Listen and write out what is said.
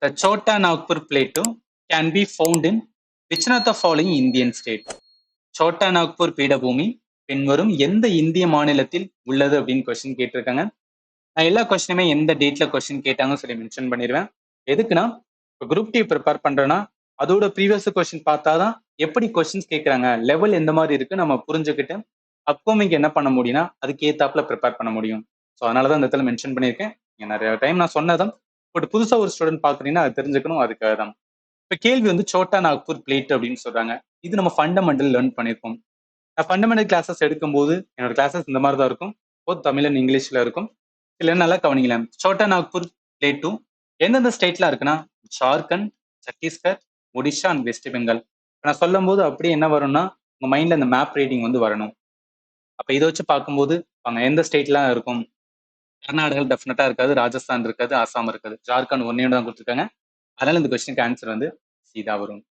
The Chota Nagpur Plateau can be found in which one of the following Indian state? Chhota Nagpur பீடபூமி பின்வரும் எந்த இந்திய மாநிலத்தில் உள்ளது அப்படின்னு கொஸ்டின் கேட்டிருக்காங்க. நான் எல்லா கொஸ்டினுமே எந்த டேட்ல கொஸ்டின் கேட்டாங்கன்னு சொல்லி மென்ஷன் பண்ணிடுவேன். எதுக்குன்னா இப்போ குரூப் டி ப்ரிப்பேர் பண்றேன்னா அதோட ப்ரீவியஸ் கொஸ்டின் பார்த்தாதான் எப்படி கொஸ்டின்ஸ் கேட்கறாங்க, லெவல் எந்த மாதிரி இருக்கு நம்ம புரிஞ்சுக்கிட்டு அப்கமிங் என்ன பண்ண முடியும்னா அதுக்கு ஏத்தாப்புல ப்ரிப்பேர் பண்ண முடியும். ஸோ அதனாலதான் இந்த இடத்துல மென்ஷன் பண்ணியிருக்கேன். நிறைய டைம் நான் சொன்னதும் பட் புதுசா ஒரு ஸ்டூடெண்ட் பாக்குறீங்கன்னா அது தெரிஞ்சுக்கணும், அதுக்காக தான். இப்ப கேள்வி வந்து சோட்டா நாக்பூர் பிளேட் அப்படின்னு சொல்றாங்க. இது நம்ம ஃபண்டமெண்டல் லேர்ன் பண்ணியிருக்கோம். நான் ஃபண்டமெண்டல் கிளாஸஸ் எடுக்கும்போது என்னோட கிளாஸஸ் இந்த மாதிரி தான் இருக்கும். போத் தமிழ் அண்ட் இங்கிலீஷ்ல இருக்கும். இதுல நல்லா கவனிக்கலாம். சோட்டா நாக்பூர் பிளேட்டும் எந்தெந்த ஸ்டேட்ல இருக்குன்னா ஜார்க்கண்ட், சத்தீஸ்கர், ஒடிஷா அண்ட் வெஸ்ட் பெங்கால். நான் சொல்லும் போது அப்படியே என்ன வரும்னா உங்க மைண்ட்ல அந்த மேப் ரீடிங் வந்து வரணும். அப்ப இதை வச்சு பார்க்கும்போது அங்க எந்த ஸ்டேட்லாம் இருக்கும்? கர்நாடகா டெஃபினட்டா இருக்காது, ராஜஸ்தான் இருக்காது, ஆசாம் இருக்காது, ஜார்க்கண்ட் ஒன்னே தான் கொடுத்துருக்காங்க. அதனால இந்த கொஸ்டினுக்கு ஆன்சர் வந்து சீதா வரும்.